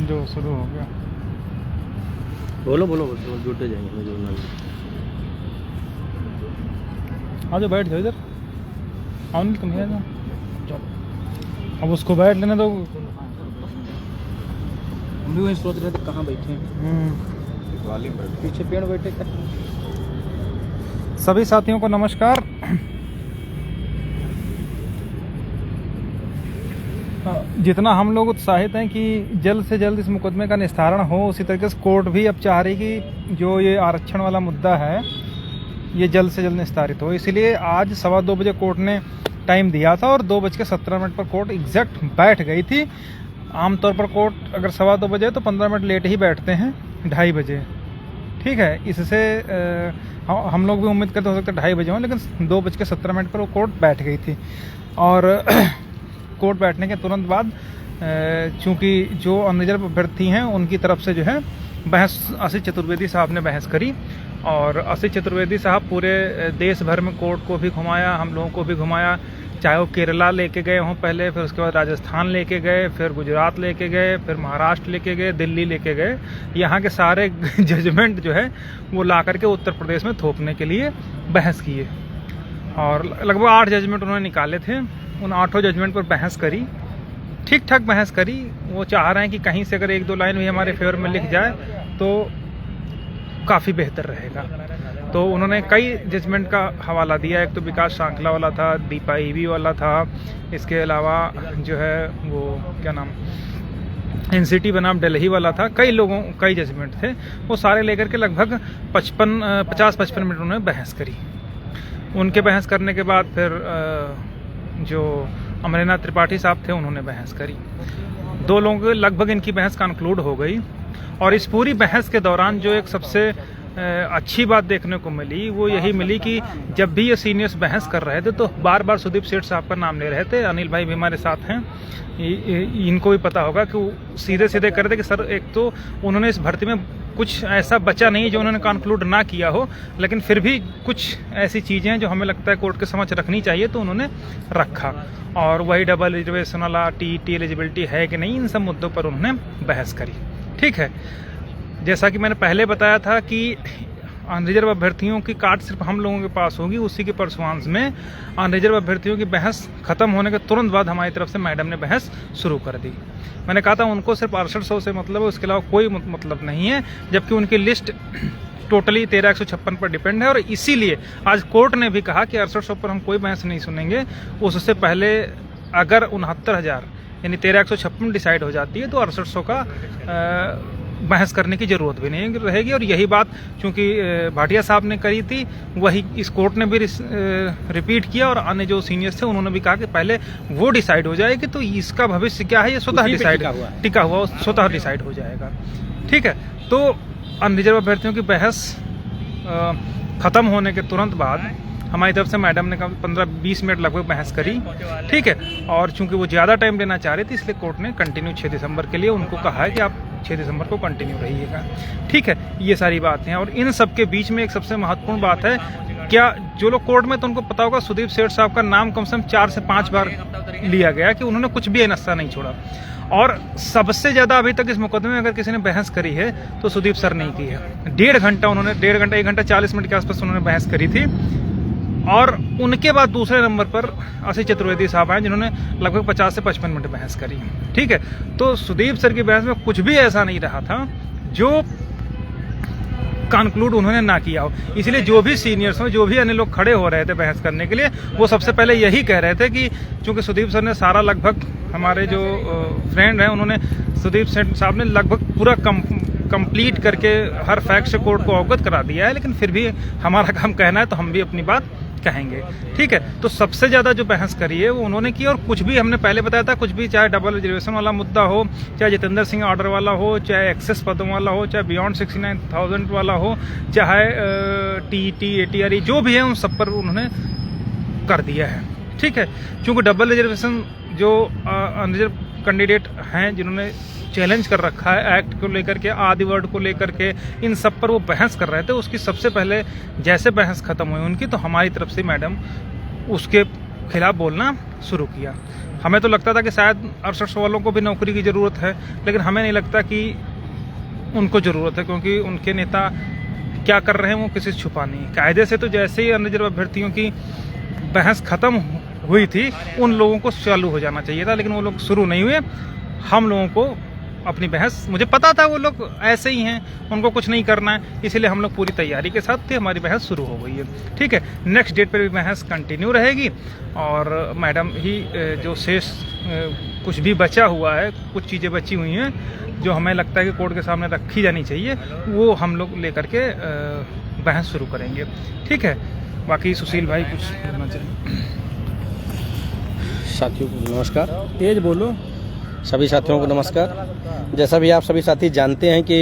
जो शुरू हो गया। बोलो बोलो बोलो, जुड़ते जाएंगे हमें जोड़ना नहीं। आ जाओ बैठ जाओ इधर, आओ नहीं तुम आ जाओ, अब उसको बैठ लेने दो। हम भी वही सोच रहे थे कहाँ बैठे हैं, पीछे पेड़ बैठे क्या। सभी साथियों को नमस्कार। जितना हम लोग उत्साहित हैं कि जल्द से जल्द इस मुकदमे का निस्तारण हो, उसी तरीके से कोर्ट भी अब चाह रही कि जो ये आरक्षण वाला मुद्दा है ये जल्द से जल्द निस्तारित हो। इसलिए आज 2:15 बजे कोर्ट ने टाइम दिया था और 2:17 पर कोर्ट एग्जैक्ट बैठ गई थी। आमतौर पर कोर्ट अगर 2:15 बजे तो 15 मिनट लेट ही बैठते हैं, 2:30 बजे। ठीक है, इससे हम लोग भी उम्मीद करते हो सकते 2:30 बजे हों, लेकिन 2:17 पर वो कोर्ट बैठ गई थी। और कोर्ट बैठने के तुरंत बाद चूंकि जो अनरिजर्व अभ्यर्थी हैं उनकी तरफ से जो है बहस आशीष चतुर्वेदी साहब ने बहस करी। और आशीष चतुर्वेदी साहब पूरे देश भर में कोर्ट को भी घुमाया, हम लोगों को भी घुमाया, चाहे वो केरला लेके गए हों पहले, फिर उसके बाद राजस्थान लेके गए, फिर गुजरात लेके गए, फिर महाराष्ट्र लेके गए, दिल्ली लेके गए। यहाँ के सारे जजमेंट जो है वो ला करके उत्तर प्रदेश में थोपने के लिए बहस किए। और लगभग 8 जजमेंट उन्होंने निकाले थे। उन 8 जजमेंट पर बहस करी, ठीक ठाक बहस करी। वो चाह रहे हैं कि कहीं से अगर 1-2 लाइन भी हमारे फेवर में लिख जाए तो काफ़ी बेहतर रहेगा। तो उन्होंने कई जजमेंट का हवाला दिया। एक तो विकास श्रृंखला वाला था, दीपा ईवी वाला था, इसके अलावा जो है वो क्या नाम एनसीटी बनाम दिल्ली वाला था। कई जजमेंट थे, वो सारे लेकर के लगभग 50-55 मिनट उन्होंने बहस करी। उनके बहस करने के बाद फिर जो अमरेंद्र त्रिपाठी साहब थे उन्होंने बहस करी। 2 लोगों की लगभग इनकी बहस कंक्लूड हो गई। और इस पूरी बहस के दौरान जो एक सबसे अच्छी बात देखने को मिली वो यही मिली कि जब भी ये सीनियर्स बहस कर रहे थे तो बार बार सुदीप सेठ साहब का नाम ले रहे थे। अनिल भाई भी हमारे साथ हैं, इनको भी पता होगा कि वो सीधे सीधे कर रहे थे कि सर एक तो उन्होंने इस भर्ती में कुछ ऐसा बचा नहीं जो उन्होंने कंक्लूड ना किया हो, लेकिन फिर भी कुछ ऐसी चीज़ें हैं जो हमें लगता है कोर्ट के समक्ष रखनी चाहिए, तो उन्होंने रखा। और वही डबल रिजर्वेशन वाला टी एलिजिबिलिटी है कि नहीं, इन सब मुद्दों पर उन्होंने बहस करी। ठीक है, जैसा कि मैंने पहले बताया था कि अनरिजर्व अभ्यर्थियों की कार्ड सिर्फ हम लोगों के पास होगी, उसी के परसुआंस में अनरिजर्व अभ्यर्थियों की बहस खत्म होने के तुरंत बाद हमारी तरफ से मैडम ने बहस शुरू कर दी। मैंने कहा था उनको सिर्फ 6800 से मतलब है, उसके अलावा कोई मतलब नहीं है, जबकि उनकी लिस्ट टोटली 13156 पर डिपेंड है। और इसीलिए आज कोर्ट ने भी कहा कि 6800 पर हम कोई बहस नहीं सुनेंगे। उससे पहले अगर 69,000 यानी 13156 डिसाइड हो जाती है तो 6800 का बहस करने की जरूरत भी नहीं रहेगी। और यही बात चूंकि भाटिया साहब ने करी थी, वही इस कोर्ट ने भी रिपीट किया। और अन्य जो सीनियर्स थे उन्होंने भी कहा कि पहले वो डिसाइड हो जाएगी तो इसका भविष्य क्या है ये स्वतः डिसाइड टिका हुआ स्वतः डिसाइड हो जाएगा। ठीक है, तो अनरिजर्व अभ्यर्थियों की बहस खत्म होने के तुरंत बाद हमारी तरफ से मैडम ने 15-20 मिनट लगभग बहस करी। ठीक है, और चूंकि वो ज़्यादा टाइम लेना चाह रही थी इसलिए कोर्ट ने कंटिन्यू 6 दिसंबर के लिए उनको कहा है कि आप 6 दिसंबर को कंटिन्यू रहिएगा। ठीक है, ये सारी बातें हैं। और इन सब के बीच में एक सबसे महत्वपूर्ण बात है, क्या जो लोग कोर्ट में तो उनको पता होगा सुदीप सेठ साहब का नाम कम से कम 4 से 5 बार लिया गया कि उन्होंने कुछ भी नस्सा नहीं छोड़ा। और सबसे ज़्यादा अभी तक इस मुकदमे में अगर किसी ने बहस करी है तो सुदीप सर ने की है। 1.5 घंटा 1 घंटा 40 मिनट के आसपास उन्होंने बहस करी थी। और उनके बाद दूसरे नंबर पर आशीष चतुर्वेदी साहब आए जिन्होंने लगभग 50 से 55 मिनट बहस करी। ठीक है, तो सुदीप सर की बहस में कुछ भी ऐसा नहीं रहा था जो कंक्लूड उन्होंने ना किया हो। इसलिए जो भी सीनियर्स हो, जो भी अन्य लोग खड़े हो रहे थे बहस करने के लिए, वो सबसे पहले यही कह रहे थे कि चूंकि सुदीप सर ने सारा लगभग हमारे जो फ्रेंड हैं उन्होंने सुदीप सेठ साहब ने लगभग पूरा कंप्लीट करके हर फैक्ट से कोर्ट को अवगत करा दिया है, लेकिन फिर भी हमारा काम कहना है तो हम भी अपनी बात कहेंगे। ठीक है, तो सबसे ज़्यादा जो बहस करी है वो उन्होंने की। और कुछ भी हमने पहले बताया था, कुछ भी चाहे डबल रिजर्वेशन वाला मुद्दा हो, चाहे जितेंद्र सिंह ऑर्डर वाला हो, चाहे एक्सेस पदों वाला हो, चाहे बियॉन्ड 69,000 वाला हो, चाहे टी ATRE जो भी है, उन सब पर उन्होंने कर दिया है। ठीक है, क्योंकि डबल रिजर्वेशन जो अनरिजर्व कैंडिडेट हैं जिन्होंने चैलेंज कर रखा है एक्ट को लेकर के, आदि वर्ड को लेकर के, इन सब पर वो बहस कर रहे थे। उसकी सबसे पहले जैसे बहस खत्म हुई उनकी, तो हमारी तरफ से मैडम उसके खिलाफ बोलना शुरू किया। हमें तो लगता था कि शायद 68 वालों को भी नौकरी की ज़रूरत है, लेकिन हमें नहीं लगता कि उनको ज़रूरत है, क्योंकि उनके नेता क्या कर रहे हैं वो किसी से छुपा नहीं। कायदे से तो जैसे ही अनरिजर्व अभ्यर्थियों की बहस ख़त्म हुई थी उन लोगों को चालू हो जाना चाहिए था, लेकिन वो लोग शुरू नहीं हुए। हम लोगों को अपनी बहस, मुझे पता था वो लोग ऐसे ही हैं, उनको कुछ नहीं करना है, इसीलिए हम लोग पूरी तैयारी के साथ थे, हमारी बहस शुरू हो गई है। ठीक है, नेक्स्ट डेट पर भी बहस कंटिन्यू रहेगी और मैडम ही जो शेष कुछ भी बचा हुआ है, कुछ चीज़ें बची हुई हैं जो हमें लगता है कि कोर्ट के सामने रखी जानी चाहिए, वो हम लोग लेकर के बहस शुरू करेंगे। ठीक है, बाकी सुशील भाई कुछ बोलना चाहिए। साथियों को नमस्कार। तेज बोलो। सभी साथियों को नमस्कार। जैसा भी आप सभी साथी जानते हैं कि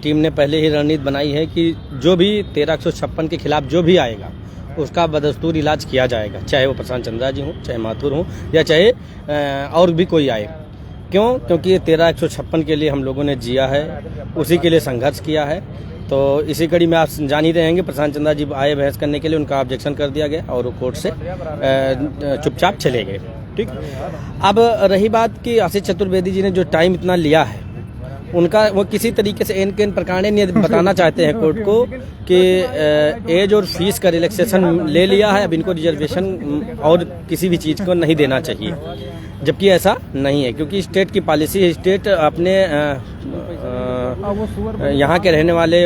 टीम ने पहले ही रणनीति बनाई है कि जो भी 1356 के खिलाफ जो भी आएगा उसका बदस्तूर इलाज किया जाएगा, चाहे वो प्रशांत चंद्रा जी हों, चाहे माथुर हों, या चाहे और भी कोई आए। क्यों? क्योंकि ये 1356 के लिए हम लोगों ने जिया है, उसी के लिए संघर्ष किया है। तो इसी कड़ी में आप जान ही रहेंगे, प्रशांत चंद्रा जी आए बहस करने के लिए, उनका ऑब्जेक्शन कर दिया गया और वो कोर्ट से चुपचाप चले गए। ठीक। अब रही बात कि आशीष चतुर्वेदी जी ने जो टाइम इतना लिया है, उनका वो किसी तरीके से एन के एन प्रकार ने बताना चाहते हैं कोर्ट को कि एज और फीस का रिलैक्सेशन ले लिया है, अब इनको रिजर्वेशन और किसी भी चीज़ को नहीं देना चाहिए, जबकि ऐसा नहीं है। क्योंकि स्टेट की पॉलिसी है, स्टेट अपने यहाँ के रहने वाले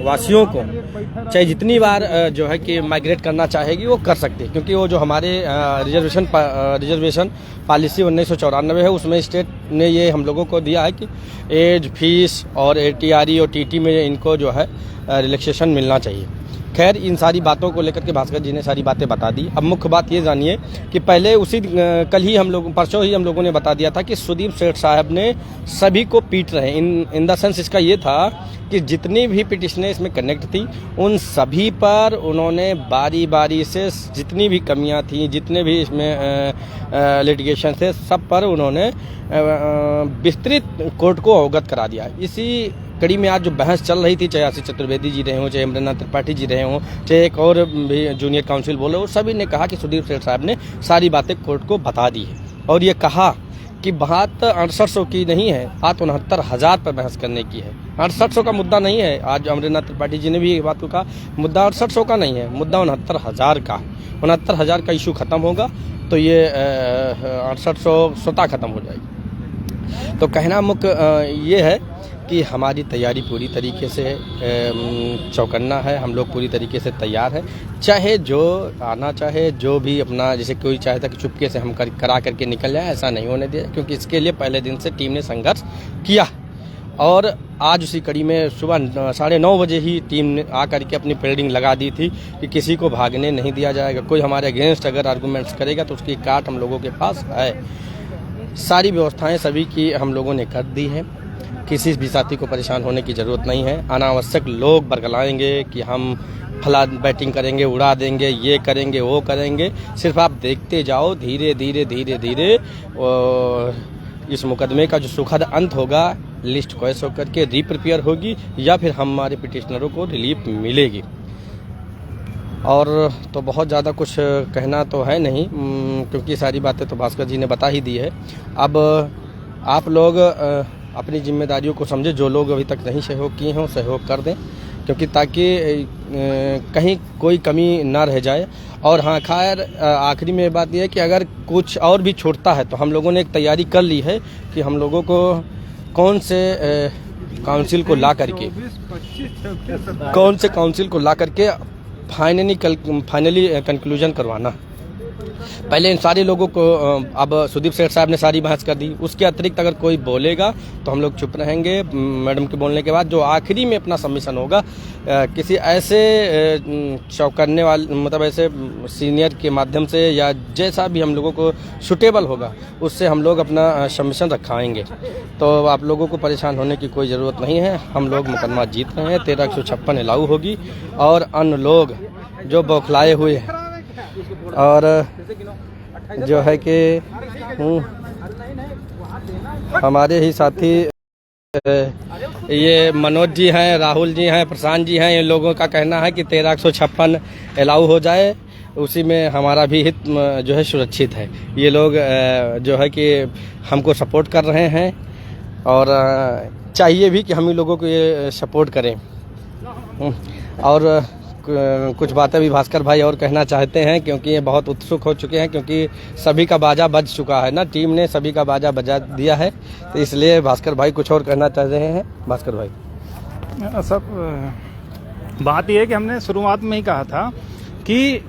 वासियों को चाहे जितनी बार जो है कि माइग्रेट करना चाहेगी वो कर सकती है। क्योंकि वो जो हमारे रिजर्वेशन पॉलिसी 1994 है, उसमें स्टेट ने ये हम लोगों को दिया है कि एज, फीस और ATRE और TT में इनको जो है रिलैक्सेशन मिलना चाहिए। खैर, इन सारी बातों को लेकर के भास्कर जी ने सारी बातें बता दी। अब मुख्य बात ये जानिए कि पहले उसी कल ही हम लोग, परसों ही हम लोगों ने बता दिया था कि सुदीप सेठ साहब ने सभी को पीट रहे हैं। इन द सेंस इसका ये था कि जितनी भी पिटिशनें इसमें कनेक्ट थी उन सभी पर उन्होंने बारी बारी से जितनी भी कमियां थी, जितने भी इसमें लिटिगेशन थे, सब पर उन्होंने विस्तृत कोर्ट को अवगत करा दिया। इसी कड़ी में आज जो बहस चल रही थी, चाहे आशीष चतुर्वेदी जी रहे हों, चाहे अमरनाथ त्रिपाठी जी रहे हों, चाहे एक और भी जूनियर काउंसिल बोले, वो सभी ने कहा कि सुदीप सेठ साहब ने सारी बातें कोर्ट को बता दी है और ये कहा कि बात 6800 की नहीं है, बात 69,000 पर बहस करने की है। 6800 का मुद्दा नहीं है। आज अमरनाथ त्रिपाठी जी ने भी ये बात को कहा, मुद्दा 6800 का नहीं है, मुद्दा 69,000 का। 69,000 का इशू खत्म होगा तो ये 6800 स्वतः खत्म हो जाएगी। तो कहना मुख्य ये है कि हमारी तैयारी पूरी तरीके से चौकन्ना है, हम लोग पूरी तरीके से तैयार हैं। चाहे जो आना चाहे, जो भी अपना, जैसे कोई चाहता कि चुपके से हम करा करके निकल जाए, ऐसा नहीं होने दिया, क्योंकि इसके लिए पहले दिन से टीम ने संघर्ष किया। और आज उसी कड़ी में सुबह 9:30 बजे ही टीम ने आकर के अपनी पेडिंग लगा दी थी कि किसी को भागने नहीं दिया जाएगा। कोई हमारे अगेंस्ट अगर आर्गूमेंट्स करेगा तो उसकी काट हम लोगों के पास है। सारी व्यवस्थाएं सभी की हम लोगों ने कर दी है, किसी भी साथी को परेशान होने की ज़रूरत नहीं है। अनावश्यक लोग बरगलाएंगे कि हम फला बैटिंग करेंगे, उड़ा देंगे, ये करेंगे, वो करेंगे। सिर्फ आप देखते जाओ, धीरे धीरे धीरे धीरे इस मुकदमे का जो सुखद अंत होगा, लिस्ट क्रॉस होकर के रीप्रिपेयर होगी या फिर हमारे पिटिशनरों को रिलीफ मिलेगी। और तो बहुत ज़्यादा कुछ कहना तो है नहीं, क्योंकि सारी बातें तो भास्कर जी ने बता ही दी है। अब आप लोग अपनी जिम्मेदारियों को समझे, जो लोग अभी तक नहीं सहयोग किए हों सहयोग कर दें, क्योंकि ताकि कहीं कोई कमी ना रह जाए। और हाँ, खैर आखिरी में बात यह है कि अगर कुछ और भी छूटता है तो हम लोगों ने एक तैयारी कर ली है कि हम लोगों को कौन से काउंसिल को ला करके फाइनली कंक्लूजन करवाना। पहले इन सारे लोगों को, अब सुदीप सेठ साहब ने सारी बहस कर दी, उसके अतिरिक्त अगर कोई बोलेगा तो हम लोग चुप रहेंगे। मैडम के बोलने के बाद जो आखिरी में अपना सबमिशन होगा, किसी ऐसे चौंकाने वाले, मतलब ऐसे सीनियर के माध्यम से या जैसा भी हम लोगों को सुटेबल होगा, उससे हम लोग अपना सबमिशन रखाएंगे। तो आप लोगों को परेशान होने की कोई ज़रूरत नहीं है। हम लोग मुकदमा जीत रहे हैं, 1356 अलाउ होगी और अन्य लोग जो बौखलाए हुए हैं और जो है कि हमारे ही साथी ये मनोज जी हैं, राहुल जी हैं, प्रशांत जी हैं, इन लोगों का कहना है कि 1356 अलाउ हो जाए उसी में हमारा भी हित जो है सुरक्षित है। ये लोग जो है कि हमको सपोर्ट कर रहे हैं और चाहिए भी कि हम ही लोगों को ये सपोर्ट करें। और कुछ बातें भी भास्कर भाई और कहना चाहते हैं, क्योंकि ये बहुत उत्सुक हो चुके हैं, क्योंकि सभी का बाजा बज चुका है ना, टीम ने सभी का बाजा बजा दिया है, तो इसलिए भास्कर भाई कुछ और कहना चाह रहे हैं। भास्कर भाई सब बात यह है कि हमने शुरुआत में ही कहा था कि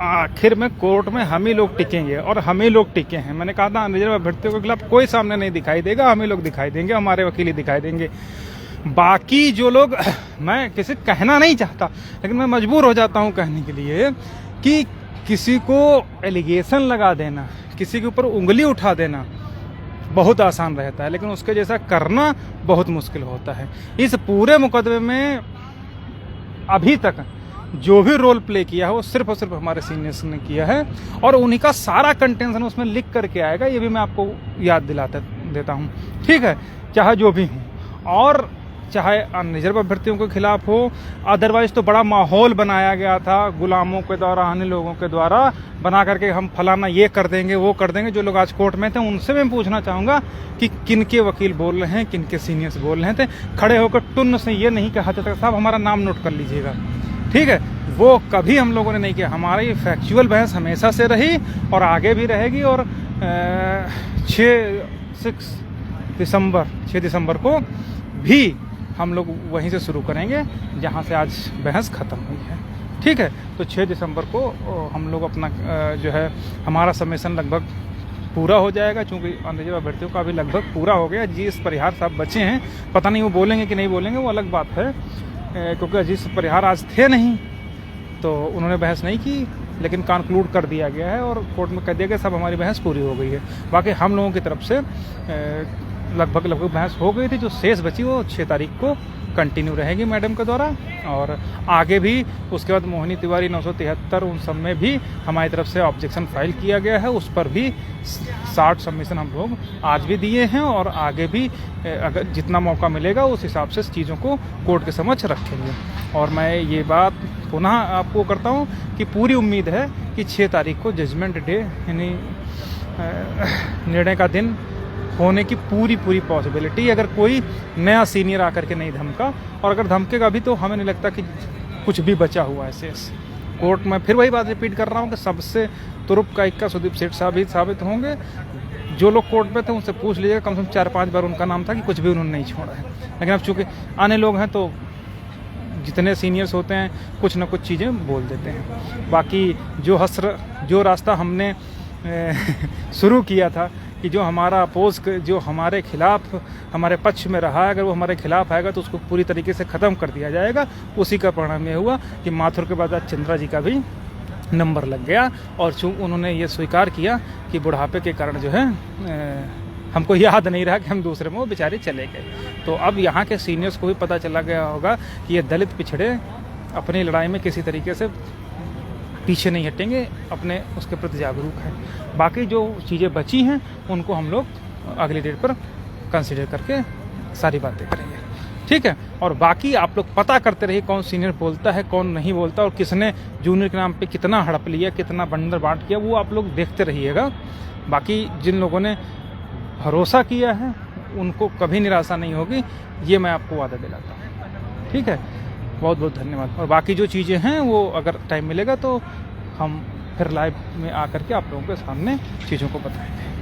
आखिर में कोर्ट में हम ही लोग टिकेंगे और हम ही लोग टिके हैं। मैंने कहा था अनरिजर्व अभ्यर्थियों के खिलाफ कोई सामने नहीं दिखाई देगा, हम ही लोग दिखाई देंगे, हमारे वकील ही दिखाई देंगे। बाकी जो लोग, मैं किसी कहना नहीं चाहता लेकिन मैं मजबूर हो जाता हूं कहने के लिए कि किसी को एलिगेशन लगा देना, किसी के ऊपर उंगली उठा देना बहुत आसान रहता है, लेकिन उसके जैसा करना बहुत मुश्किल होता है। इस पूरे मुकदमे में अभी तक जो भी रोल प्ले किया है वो सिर्फ और सिर्फ हमारे सीनियर्स ने किया है और उन्हीं का सारा कंटेंशन उसमें लिख करके आएगा, ये भी मैं आपको याद दिलाता देता हूँ। ठीक है, चाहे जो भी हूँ, और चाहे अनरिजर्व अभ्यर्थियों के खिलाफ हो, अदरवाइज तो बड़ा माहौल बनाया गया था गुलामों के द्वारा, अन्य लोगों के द्वारा बना करके हम फलाना ये कर देंगे वो कर देंगे। जो लोग आज कोर्ट में थे उनसे मैं पूछना चाहूँगा कि किनके वकील बोल रहे हैं, किनके सीनियर्स बोल रहे थे। खड़े होकर टुन्न से ये नहीं कहा था साहब हमारा नाम नोट कर लीजिएगा, ठीक है, वो कभी हम लोगों ने नहीं किया। हमारी फैक्चुअल बहस हमेशा से रही और आगे भी रहेगी। और 6 दिसंबर को भी हम लोग वहीं से शुरू करेंगे जहां से आज बहस ख़त्म हुई है। ठीक है, तो 6 दिसंबर को हम लोग अपना जो है हमारा सबमिशन लगभग पूरा हो जाएगा, चूँकि अनरिजर्व अभ्यर्थियों का भी लगभग पूरा हो गया। जीएस परिहार साहब बचे हैं, पता नहीं वो बोलेंगे कि नहीं बोलेंगे, वो अलग बात है, क्योंकि अजीत परिहार आज थे नहीं तो उन्होंने बहस नहीं की, लेकिन कंक्लूड कर दिया गया है और कोर्ट में कह दिया गया सब हमारी बहस पूरी हो गई है। बाकी हम लोगों की तरफ से लगभग बहस हो गई थी। जो शेष बची वो 6 तारीख को कंटिन्यू रहेगी मैडम के द्वारा, और आगे भी उसके बाद मोहिनी तिवारी 973 उन सब में भी हमारी तरफ से ऑब्जेक्शन फाइल किया गया है, उस पर भी 60 सबमिशन हम लोग आज भी दिए हैं और आगे भी अगर जितना मौका मिलेगा उस हिसाब से चीज़ों को कोर्ट के समक्ष रखेंगे। और मैं ये बात पुनः आपको करता हूँ कि पूरी उम्मीद है कि 6 तारीख को जजमेंट डे यानी निर्णय का दिन होने की पूरी पॉसिबिलिटी, अगर कोई नया सीनियर आकर के नहीं धमका, और अगर धमकेगा भी तो हमें नहीं लगता कि कुछ भी बचा हुआ है शेष। कोर्ट में फिर वही बात रिपीट कर रहा हूँ कि सबसे तुरुप का इक्का सुदीप सेठ साहब ही साबित होंगे। जो लोग कोर्ट में थे उनसे पूछ लीजिएगा, कम से कम 4-5 बार उनका नाम था कि कुछ भी उन्होंने नहीं छोड़ा है। लेकिन अब चूँकि आने लोग हैं तो जितने सीनियर्स होते हैं कुछ ना कुछ चीज़ें बोल देते हैं। बाकी जो रास्ता हमने शुरू किया था कि जो हमारा अपोज जो हमारे खिलाफ हमारे पक्ष में रहा है, अगर वो हमारे खिलाफ आएगा तो उसको पूरी तरीके से ख़त्म कर दिया जाएगा। उसी का परिणाम ये हुआ कि माथुर के बाद आज चंद्रा जी का भी नंबर लग गया, और चूँकि उन्होंने ये स्वीकार किया कि बुढ़ापे के कारण जो है हमको याद नहीं रहा कि हम दूसरे में वो बेचारे चले गए। तो अब यहाँ के सीनियर्स को भी पता चला गया होगा कि ये दलित पिछड़े अपनी लड़ाई में किसी तरीके से पीछे नहीं हटेंगे, अपने उसके प्रति जागरूक है। बाकी जो चीज़ें बची हैं उनको हम लोग अगली डेट पर कंसिडर करके सारी बातें करेंगे। ठीक है, और बाकी आप लोग पता करते रहिए कौन सीनियर बोलता है कौन नहीं बोलता, और किसने जूनियर के नाम पे कितना हड़प लिया, कितना बंडर बांट किया, वो आप लोग देखते रहिएगा। बाकी जिन लोगों ने भरोसा किया है उनको कभी निराशा नहीं होगी, ये मैं आपको वादा दिलाता हूँ। ठीक है, बहुत बहुत धन्यवाद। और बाकी जो चीज़ें हैं वो अगर टाइम मिलेगा तो हम फिर लाइव में आकर के आप लोगों के सामने चीज़ों को बताएंगे।